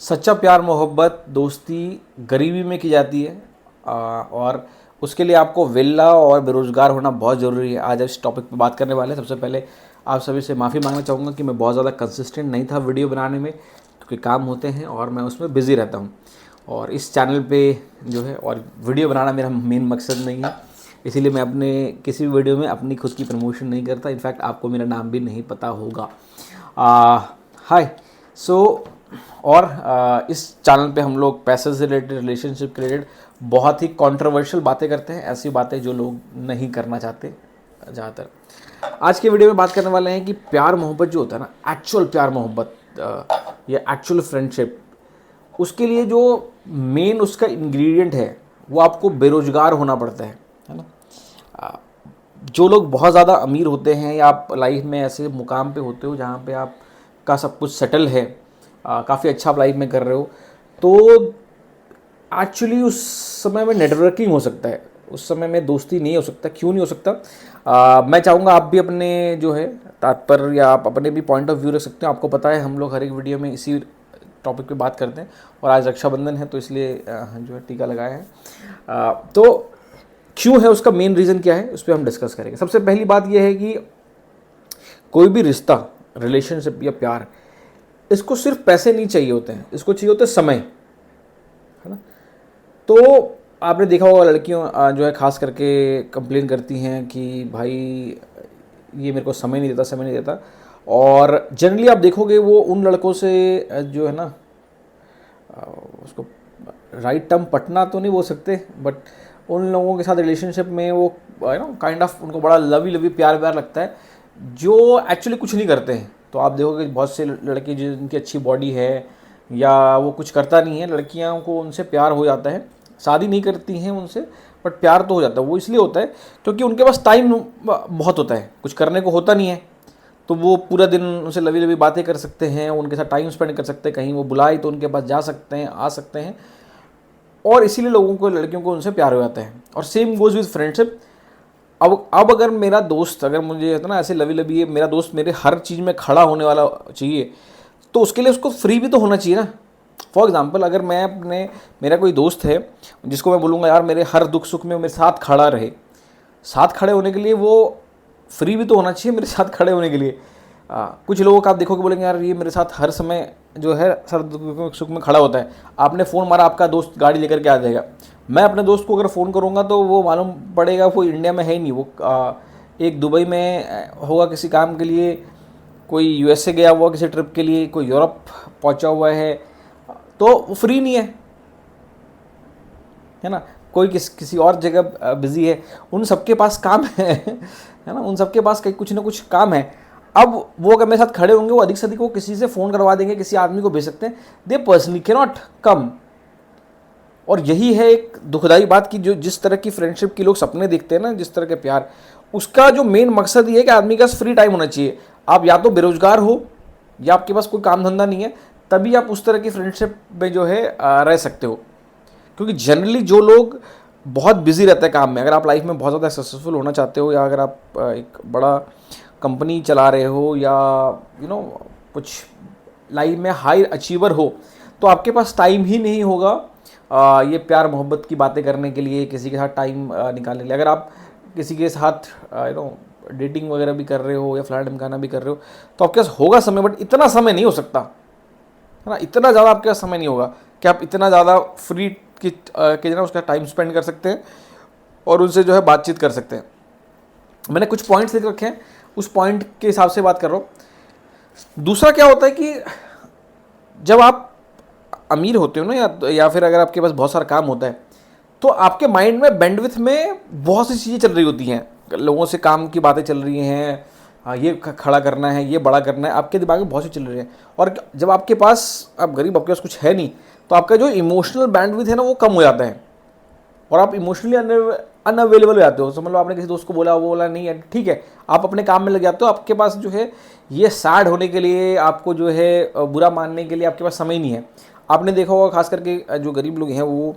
सच्चा प्यार मोहब्बत दोस्ती गरीबी में की जाती है और उसके लिए आपको विला और बेरोज़गार होना बहुत ज़रूरी है। आज इस टॉपिक पे बात करने वाले हैं। सबसे पहले आप सभी से माफ़ी मांगना चाहूँगा कि मैं बहुत ज़्यादा कंसिस्टेंट नहीं था वीडियो बनाने में, क्योंकि काम होते हैं और मैं उसमें बिज़ी रहता हूँ। और इस चैनल पे जो है और वीडियो बनाना मेरा मेन मकसद नहीं है, इसीलिए मैं अपने किसी भी वीडियो में अपनी खुद की प्रमोशन नहीं करता। इनफैक्ट आपको मेरा नाम भी नहीं पता होगा। हाय सो और इस चैनल पे हम लोग पैसे से रिलेटेड, रिलेशनशिप के रिलेटेड बहुत ही कंट्रोवर्शियल बातें करते हैं, ऐसी बातें जो लोग नहीं करना चाहते ज़्यादातर। आज के वीडियो में बात करने वाले हैं कि प्यार मोहब्बत जो होता है ना, एक्चुअल प्यार मोहब्बत या एक्चुअल फ्रेंडशिप, उसके लिए जो मेन उसका इंग्रेडिएंट है वो आपको बेरोजगार होना पड़ता है ना। जो लोग बहुत ज़्यादा अमीर होते हैं या आप लाइफ में ऐसे मुकाम पे होते हो जहाँ पे आपका सब कुछ सेटल है, काफ़ी अच्छा आप लाइफ में कर रहे हो, तो एक्चुअली उस समय में नेटवर्किंग हो सकता है, उस समय में दोस्ती नहीं हो सकता। क्यों नहीं हो सकता? मैं चाहूँगा आप भी अपने जो है तात्पर्य या आप अपने भी पॉइंट ऑफ व्यू रख सकते हो। आपको पता है हम लोग हर एक वीडियो में इसी टॉपिक पे बात करते हैं और आज रक्षाबंधन है तो इसलिए जो है टीका लगाया है। तो क्यों है, उसका मेन रीज़न क्या है, उस पर हम डिस्कस करेंगे। सबसे पहली बात यह है कि कोई भी रिश्ता, रिलेशनशिप या प्यार, इसको सिर्फ पैसे नहीं चाहिए होते हैं, इसको चाहिए होता है समय, है ना। तो आपने देखा होगा लड़कियों जो है खास करके कंप्लेन करती हैं कि भाई ये मेरे को समय नहीं देता, समय नहीं देता। और जनरली आप देखोगे वो उन लड़कों से जो है ना, उसको राइट टर्म पटना तो नहीं बोल सकते, बट उन लोगों के साथ रिलेशनशिप में वो काइंड ऑफ उनको बड़ा लवी लवी प्यार प्यार लगता है, जो एक्चुअली कुछ नहीं करते हैं। तो आप देखोगे बहुत से लड़के जिनकी अच्छी बॉडी है या वो कुछ करता नहीं है, लड़कियों को उनसे प्यार हो जाता है, शादी नहीं करती हैं उनसे बट प्यार तो हो जाता है। वो इसलिए होता है क्योंकि उनके पास टाइम बहुत होता है, कुछ करने को होता नहीं है, तो वो पूरा दिन उनसे लवी लवी बातें कर सकते हैं, उनके साथ टाइम स्पेंड कर सकते हैं, कहीं वो बुलाए तो उनके पास जा सकते हैं, आ सकते हैं, और इसीलिए लोगों को, लड़कियों को उनसे प्यार हो जाता है। और सेम गोज़ विद फ्रेंडशिप। अब अगर मेरा दोस्त, अगर मुझे है ना ऐसे लवी लवी है, मेरा दोस्त मेरे हर चीज़ में खड़ा होने वाला चाहिए, तो उसके लिए उसको फ्री भी तो होना चाहिए ना। फॉर एग्जाम्पल, अगर मैं अपने, मेरा कोई दोस्त है जिसको मैं बोलूँगा यार मेरे हर दुख सुख में मेरे साथ खड़ा रहे, साथ खड़े होने के लिए वो फ्री भी तो होना चाहिए मेरे साथ खड़े होने के लिए। कुछ लोगों का आप देखोगे बोलेंगे यार ये मेरे साथ हर समय जो है सर दुख सुख में खड़ा होता है। आपने फ़ोन मारा, आपका दोस्त गाड़ी लेकर के आ जाएगा। मैं अपने दोस्त को अगर फ़ोन करूँगा तो वो मालूम पड़ेगा वो इंडिया में है ही नहीं, वो एक दुबई में होगा किसी काम के लिए, कोई यूएसए गया हुआ किसी ट्रिप के लिए, कोई यूरोप पहुंचा हुआ है, तो वो फ्री नहीं है ना। कोई किसी और जगह बिजी है, उन सबके पास काम है ना, उन सबके पास कहीं कुछ ना कुछ काम है। अब वो अगर मेरे साथ खड़े होंगे, वो अधिक से अधिक वो किसी से फ़ोन करवा देंगे, किसी आदमी को भेज सकते हैं, दे पर्सनली कैन नॉट कम। और यही है एक दुखदाई बात कि जो जिस तरह की फ्रेंडशिप की लोग सपने देखते हैं ना, जिस तरह के प्यार, उसका जो मेन मकसद ये है कि आदमी के पास फ्री टाइम होना चाहिए। आप या तो बेरोजगार हो या आपके पास कोई काम धंधा नहीं है, तभी आप उस तरह की फ्रेंडशिप में जो है रह सकते हो। क्योंकि जनरली जो लोग बहुत बिजी रहते हैं काम में, अगर आप लाइफ में बहुत ज़्यादा सक्सेसफुल होना चाहते हो, या अगर आप एक बड़ा कंपनी चला रहे हो, या कुछ लाइफ में हाई अचीवर हो, तो आपके पास टाइम ही नहीं होगा ये प्यार मोहब्बत की बातें करने के लिए, किसी के साथ टाइम निकालने के लिए। अगर आप किसी के साथ डेटिंग वगैरह भी कर रहे हो या फ्लैट ढमकाना भी कर रहे हो, तो आपके पास होगा समय, बट इतना समय नहीं हो सकता, है ना। इतना ज़्यादा आपके पास समय नहीं होगा कि आप इतना ज़्यादा फ्री के ना उसका टाइम स्पेंड कर सकते हैं और उनसे जो है बातचीत कर सकते हैं। मैंने कुछ पॉइंट्स लिख रखे हैं, उस पॉइंट के हिसाब से बात कर रहा हूँ। दूसरा क्या होता है कि जब आप अमीर होते हो ना, या फिर अगर आपके पास बहुत सारा काम होता है, तो आपके माइंड में बैंडविड्थ में बहुत सी चीज़ें चल रही होती हैं, लोगों से काम की बातें चल रही हैं, ये खड़ा करना है, ये बड़ा करना है, आपके दिमाग में बहुत सी चल रही है। और जब आपके पास, आप गरीब, आपके पास कुछ है नहीं, तो आपका जो इमोशनल बैंडविड्थ है ना वो कम हो जाता है और आप इमोशनली अनअवेलेबल हो जाते हो। समझ लो आपने किसी दोस्त को बोला, वो बोला नहीं है, ठीक है, आप अपने काम में लग जाते हो, आपके पास जो है ये सैड होने के लिए, आपको जो है बुरा मानने के लिए आपके पास समय नहीं है। आपने देखा होगा खास करके जो गरीब लोग हैं वो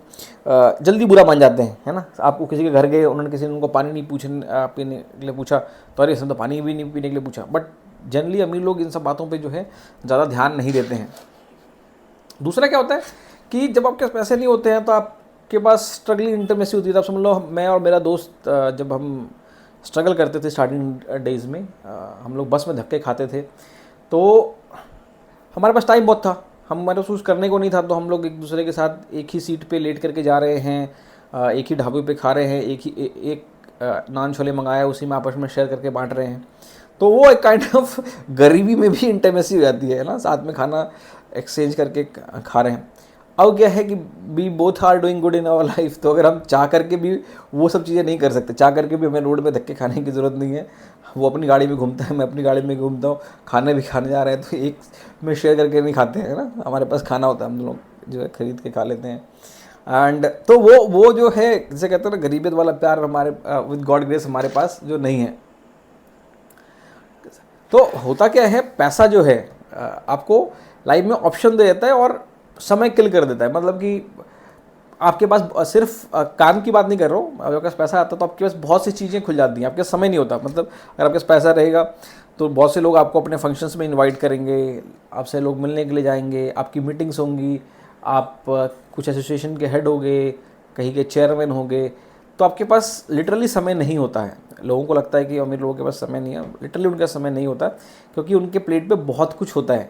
जल्दी बुरा मान जाते हैं, है ना। आपको किसी के घर गए, उन्होंने किसी ने उनको पानी नहीं पीने के लिए पूछा, तो अरे इसने तो पानी भी नहीं पीने के लिए पूछा। बट जनरली अमीर लोग इन सब बातों पे जो है ज़्यादा ध्यान नहीं देते हैं। दूसरा क्या होता है कि जब आपके पास पैसे नहीं होते हैं तो आपके पास स्ट्रगलिंग इंटीमेसी होती है। तब समझ लो मैं और मेरा दोस्त जब हम स्ट्रगल करते थे स्टार्टिंग डेज़ में, हम लोग बस में धक्के खाते थे, तो हमारे पास टाइम बहुत था, हमारे पास कुछ करने को नहीं था, तो हम लोग एक दूसरे के साथ एक ही सीट पे लेट करके जा रहे हैं, एक ही ढाबे पे खा रहे हैं, एक नान छोले मंगाया, उसी में आपस में शेयर करके बांट रहे हैं। तो वो एक काइंड ऑफ गरीबी में भी इंटीमेसी हो जाती है ना, साथ में खाना एक्सचेंज करके खा रहे हैं। अब क्या है कि we both are doing good in our life, तो अगर हम चाह करके भी वो सब चीज़ें नहीं कर सकते, चाह करके भी हमें रोड पे धक्के खाने की ज़रूरत नहीं है। वो अपनी गाड़ी में घूमता है, मैं अपनी गाड़ी में घूमता हूँ, खाने भी खाने जा रहे हैं तो एक में शेयर करके नहीं खाते हैं ना, हमारे पास खाना होता है, हम लोग जो है खरीद के खा लेते हैं। एंड तो वो जो है जैसे कहते हैं ना गरीबियत वाला प्यार हमारे विद गॉड ग्रेस हमारे पास जो नहीं है। तो होता क्या है, पैसा जो है आपको लाइफ में ऑप्शन दे देता है और समय किल कर देता है। मतलब कि आपके पास सिर्फ काम की बात नहीं कर रहा हूँ, अगर आपके पास पैसा आता है तो आपके पास बहुत सी चीज़ें खुल जाती हैं, आपके पास समय नहीं होता। मतलब अगर आपके पास पैसा रहेगा तो बहुत से लोग आपको अपने फंक्शंस में इनवाइट करेंगे, आपसे लोग मिलने के लिए जाएंगे, आपकी मीटिंग्स होंगी, आप कुछ एसोसिएशन के हेड होंगे, कहीं के चेयरमैन होंगे, तो आपके पास लिटरली समय नहीं होता है। लोगों को लगता है कि अमीर लोगों के पास समय नहीं है, लिटरली उनका समय नहीं होता क्योंकि उनके प्लेट पे बहुत कुछ होता है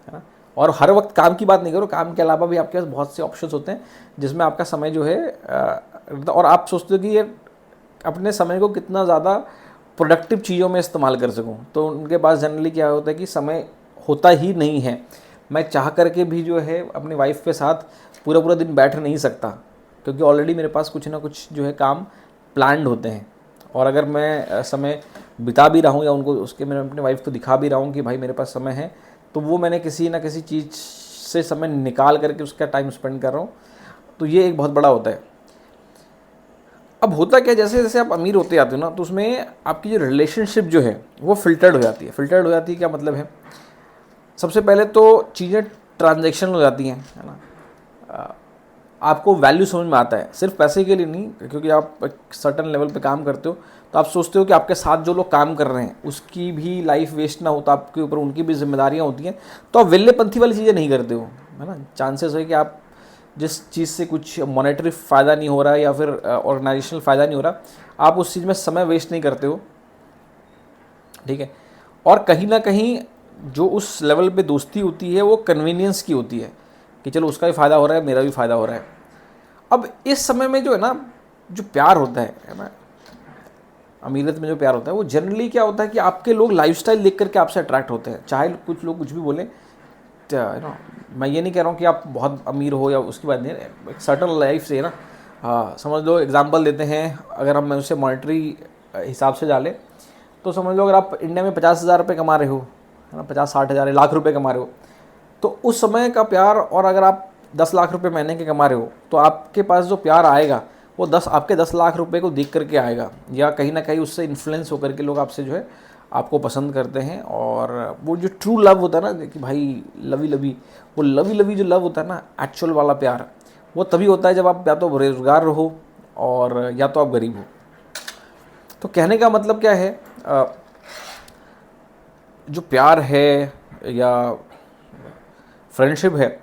ना। और हर वक्त काम की बात नहीं करो, काम के अलावा भी आपके पास बहुत से ऑप्शंस होते हैं जिसमें आपका समय जो है और आप सोचते हो कि ये अपने समय को कितना ज़्यादा प्रोडक्टिव चीज़ों में इस्तेमाल कर सकूं, तो उनके पास जनरली क्या होता है कि समय होता ही नहीं है। मैं चाह करके भी जो है अपनी वाइफ के साथ पूरा पूरा दिन बैठ नहीं सकता क्योंकि ऑलरेडी मेरे पास कुछ ना कुछ जो है काम प्लान्ड होते हैं। और अगर मैं समय बिता भी रहा हूँ या उनको उसके मैं अपनी वाइफ को दिखा भी रहा हूँ कि भाई मेरे पास समय है, तो वो मैंने किसी ना किसी चीज़ से समय निकाल करके उसका टाइम स्पेंड कर रहा हूँ, तो ये एक बहुत बड़ा होता है। अब होता क्या, जैसे जैसे आप अमीर होते जाते हो ना, तो उसमें आपकी जो रिलेशनशिप जो है वो फिल्टर्ड हो जाती है। फिल्टर्ड हो जाती है क्या मतलब है, सबसे पहले तो चीज़ें ट्रांजेक्शनल हो जाती हैं, है ना। आपको वैल्यू समझ में आता है, सिर्फ पैसे के लिए नहीं, क्योंकि आप एक सर्टन लेवल पे काम करते हो तो आप सोचते हो कि आपके साथ जो लोग काम कर रहे हैं उसकी भी लाइफ वेस्ट ना हो, तो आपके ऊपर उनकी भी जिम्मेदारियां होती हैं, तो आप विल्लेपंथी वाली चीज़ें नहीं करते हो, है ना। चांसेस है कि आप जिस चीज़ से कुछ मॉनेटरी फ़ायदा नहीं हो रहा है या फिर ऑर्गेनाइजेशनल फ़ायदा नहीं हो रहा, आप उस चीज़ में समय वेस्ट नहीं करते हो, ठीक है। और कहीं ना कहीं जो उस लेवल पे दोस्ती होती है वो कन्वीनियंस की होती है कि चलो उसका भी फ़ायदा हो रहा है, मेरा भी फ़ायदा हो रहा है। अब इस समय में जो है ना, जो प्यार होता है ना, अमीरत में जो प्यार होता है वो जनरली क्या होता है कि आपके लोग लाइफस्टाइल देख करके आपसे अट्रैक्ट होते हैं, चाहे कुछ लोग कुछ भी बोलें। ना मैं ये नहीं कह रहा हूँ कि आप बहुत अमीर हो या उसकी बात नहीं है, एक सर्टन लाइफ से है ना। हाँ, समझ लो एग्जांपल देते हैं, अगर हम उसे मॉनेटरी हिसाब से डालें तो समझ लो अगर आप इंडिया में 50,000 रुपये कमा रहे हो, है ना, 50-60 हज़ार लाख रुपए कमा रहे हो, तो उस समय का प्यार, और अगर आप 10 लाख रुपए महीने के कमा रहे हो, तो आपके पास जो प्यार आएगा वो आपके 10 लाख रुपए को देख करके आएगा, या कहीं ना कहीं उससे इन्फ्लुएंस होकर के लोग आपसे जो है आपको पसंद करते हैं। और वो जो ट्रू लव होता है ना कि भाई लवी लवी, वो लवी लवी जो लव होता है ना, एक्चुअल वाला प्यार, वो तभी होता है जब आप या तो बेरोजगार रहो और या तो आप गरीब हो। तो कहने का मतलब क्या है, जो प्यार है या फ्रेंडशिप है,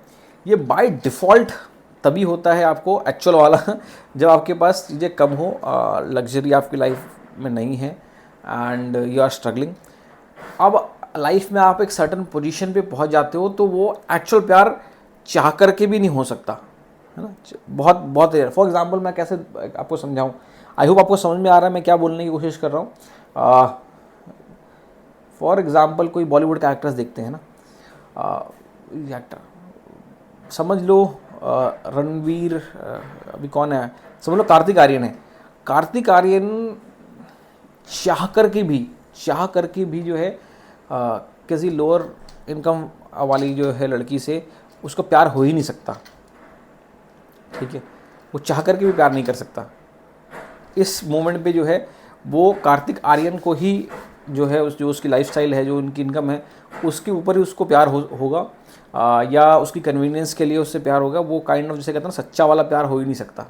ये बाय डिफ़ॉल्ट तभी होता है आपको एक्चुअल वाला जब आपके पास चीज़ें कम हो, लग्जरी आपकी लाइफ में नहीं है एंड यू आर स्ट्रगलिंग। अब लाइफ में आप एक सर्टन पोजीशन पे पहुंच जाते हो तो वो एक्चुअल प्यार चाह करके भी नहीं हो सकता, है ना। बहुत बहुत फॉर एग्जांपल मैं कैसे आपको समझाऊं, आई होप आपको समझ में आ रहा है मैं क्या बोलने की कोशिश कर रहा हूँ। फॉर एग्जांपल कोई बॉलीवुड का एक्ट्रेस देखते हैं ना, एक्टर समझ लो रणवीर, अभी कौन है, समझ लो कार्तिक आर्यन है। कार्तिक आर्यन चाह करके भी जो है किसी लोअर इनकम वाली जो है लड़की से उसको प्यार हो ही नहीं सकता, ठीक है। वो चाह करके भी प्यार नहीं कर सकता। इस मोमेंट पे जो है वो कार्तिक आर्यन को ही जो है जो उसकी लाइफस्टाइल है, जो उनकी इनकम है, उसके ऊपर ही उसको प्यार होगा, या उसकी कन्वीनियंस के लिए उससे प्यार होगा। वो काइंड ऑफ जैसे कहते हैं ना, सच्चा वाला प्यार हो ही नहीं सकता।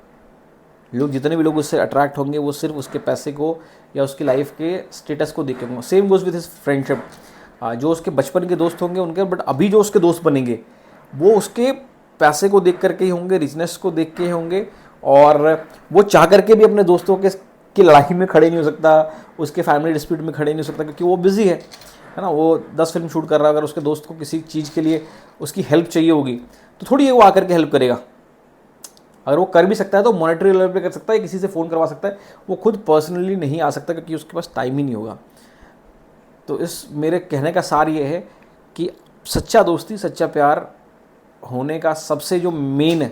लोग जितने भी लोग उससे अट्रैक्ट होंगे वो सिर्फ उसके पैसे को या उसकी लाइफ के स्टेटस को देख के होंगे। Same goes with his friendship, जो उसके बचपन के दोस्त होंगे उनके, बट अभी जो उसके दोस्त बनेंगे वो उसके पैसे को देख करके ही होंगे, रिचनेस को देख के ही होंगे, और वो चाह करके भी अपने दोस्तों के की लड़ाई में खड़े नहीं हो सकता, उसके फैमिली डिस्प्यूट में खड़े नहीं हो सकता, क्योंकि वो बिजी है ना। वो 10 फिल्म शूट कर रहा है, अगर उसके दोस्त को किसी चीज़ के लिए उसकी हेल्प चाहिए होगी तो थोड़ी वो आकर के हेल्प करेगा। अगर वो कर भी सकता है तो मॉनेटरी लेवल पे कर सकता है, किसी से फ़ोन करवा सकता है, वो खुद पर्सनली नहीं आ सकता क्योंकि उसके पास टाइम ही नहीं होगा। तो इस मेरे कहने का सार ये है कि सच्चा दोस्ती, सच्चा प्यार होने का सबसे जो मेन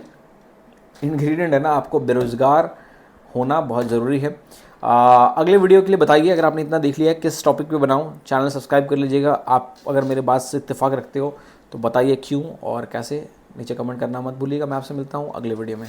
इंग्रेडिएंट है ना, आपको बेरोज़गार होना बहुत ज़रूरी है। अगले वीडियो के लिए बताइए, अगर आपने इतना देख लिया है किस टॉपिक पे बनाऊं। चैनल सब्सक्राइब कर लीजिएगा। आप अगर मेरे बात से इत्तेफाक रखते हो तो बताइए क्यों और कैसे, नीचे कमेंट करना मत भूलिएगा। मैं आपसे मिलता हूं अगले वीडियो में।